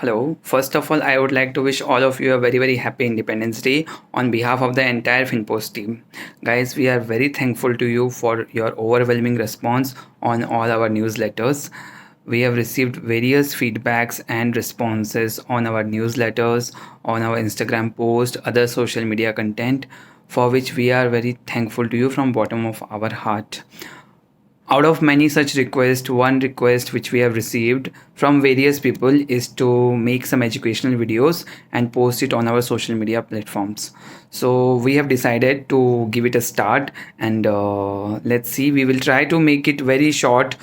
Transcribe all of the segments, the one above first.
Hello. First of all, I would like to wish all of you a very happy Independence Day on behalf of the entire FinPost team. Guys, we are very thankful to you for your overwhelming response on all our newsletters. We have received various feedbacks and responses on our newsletters, on our Instagram post, other social media content, for which we are very thankful to you from bottom of our heart. Out of many such requests, one request which we have received from various people is to make some educational videos and post it on our social media platforms. So we have decided to give it a start, and let's see. We will try to make it very short,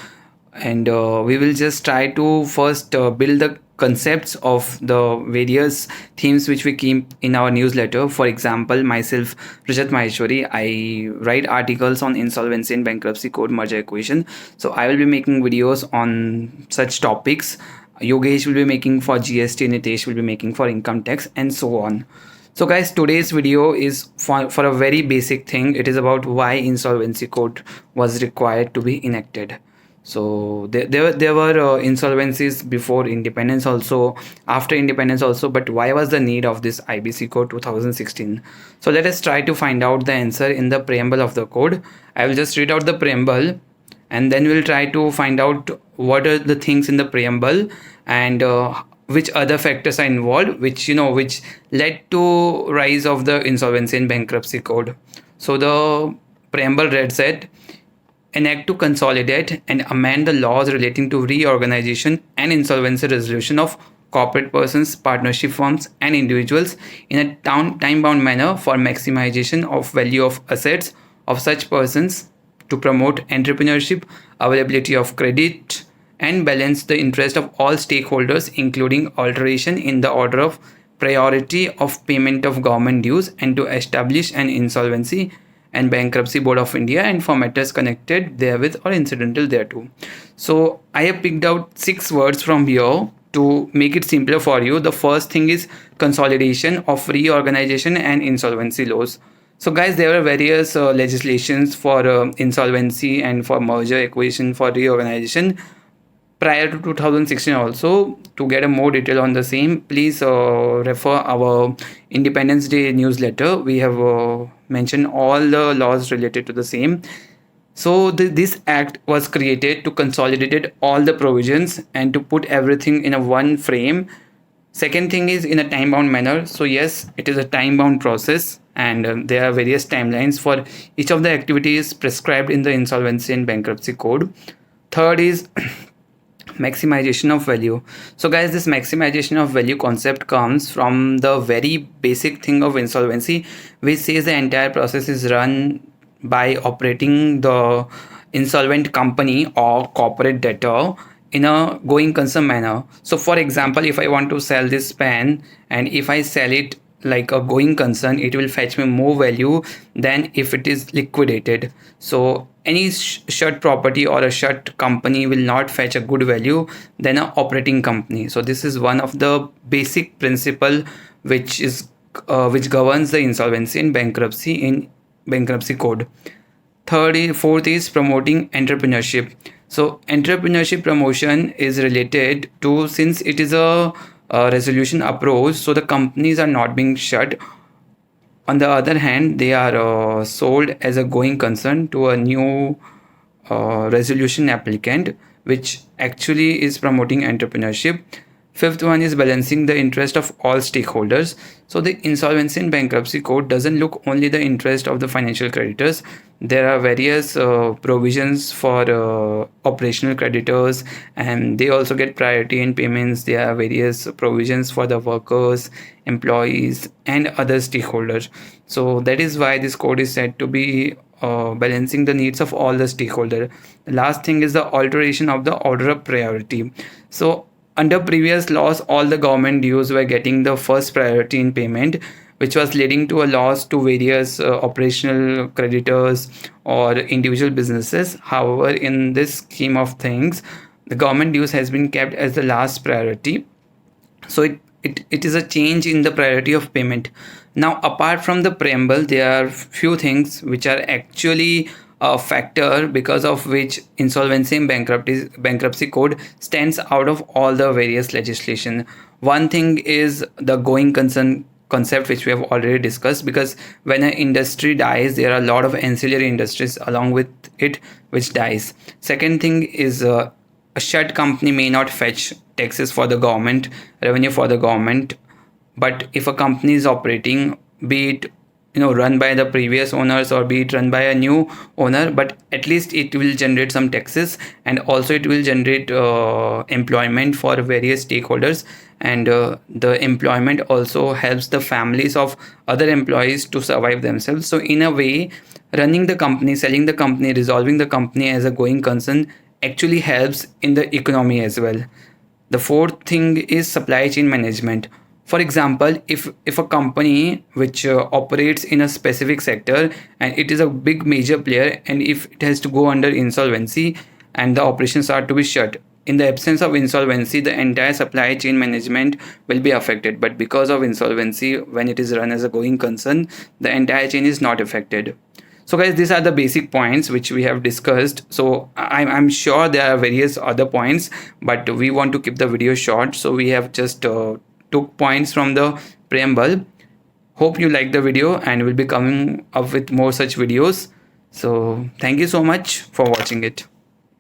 and we will just try to first build the concepts of the various themes which we keep in our newsletter. For example, myself, Rajat Maheshwari, I write articles on insolvency and bankruptcy code merger equation. So I will be making videos on such topics. Yogesh will be making for GST, Nitesh will be making for income tax, and so on. So guys, today's video is for a very basic thing. It is about why insolvency code was required to be enacted. So there were insolvencies before independence also, after independence also, but why was the need of this IBC code 2016? So let us try to find out the answer in the preamble of the code. I will just read out the preamble, and then we'll try to find out what are the things in the preamble, and which other factors are involved, which led to rise of the insolvency and bankruptcy code. So the preamble read said, an act to consolidate and amend the laws relating to reorganization and insolvency resolution of corporate persons, partnership firms, and individuals in a time-bound manner for maximization of value of assets of such persons, to promote entrepreneurship, availability of credit, and balance the interest of all stakeholders, including alteration in the order of priority of payment of government dues, and to establish an insolvency and bankruptcy board of India and for matters connected therewith or incidental thereto. So I have picked out 6 words from here to make it simpler for you. The first thing is consolidation of reorganization and insolvency laws. So guys, there are various legislations for insolvency and for merger equation for reorganization prior to 2016 also. To get a more detail on the same, please refer our Independence Day newsletter. We have mentioned all the laws related to the same. So this act was created to consolidate all the provisions and to put everything in a one frame. Second thing is in a time bound manner. So yes, it is a time bound process, and there are various timelines for each of the activities prescribed in the insolvency and bankruptcy code. Third is maximization of value. So guys, this maximization of value concept comes from the very basic thing of insolvency, which says the entire process is run by operating the insolvent company or corporate debtor in a going concern manner. So for example, if I want to sell this pen, and if I sell it like a going concern, it will fetch me more value than if it is liquidated. So any shut property or a shut company will not fetch a good value than an operating company. So this is one of the basic principle which governs the insolvency and bankruptcy in bankruptcy code. Fourth is promoting entrepreneurship. So entrepreneurship promotion is related to, since it is a resolution approach, so the companies are not being shut. On the other hand, they are sold as a going concern to a new resolution applicant, which actually is promoting entrepreneurship. Fifth one is balancing the interest of all stakeholders. So the insolvency and bankruptcy code doesn't look only the interest of the financial creditors. There are various provisions for operational creditors, and they also get priority in payments. There are various provisions for the workers, employees, and other stakeholders. So that is why this code is said to be balancing the needs of all the stakeholders. The last thing is the alteration of the order of priority. So under previous laws, all the government dues were getting the first priority in payment, which was leading to a loss to various operational creditors or individual businesses. However, in this scheme of things, the government dues has been kept as the last priority. So it is a change in the priority of payment. Now, apart from the preamble, there are few things which are actually a factor because of which insolvency and bankruptcy code stands out of all the various legislation. One thing is the going concern concept, which we have already discussed, because when an industry dies, there are a lot of ancillary industries along with it which dies. Second thing is a shut company may not fetch taxes for the government, revenue for the government. But if a company is operating, be it run by the previous owners or be it run by a new owner, but at least it will generate some taxes, and also it will generate employment for various stakeholders, and the employment also helps the families of other employees to survive themselves. So in a way, running the company, selling the company, resolving the company as a going concern actually helps in the economy as well. The fourth thing is supply chain management. For example, if a company which operates in a specific sector and it is a big major player, and if it has to go under insolvency and the operations are to be shut, in the absence of insolvency, the entire supply chain management will be affected. But because of insolvency, when it is run as a going concern, the entire chain is not affected. So guys, these are the basic points which we have discussed. So I'm sure there are various other points, but we want to keep the video short, so we have just took points from the preamble. Hope you like the video, and we'll be coming up with more such videos. So thank you so much for watching it.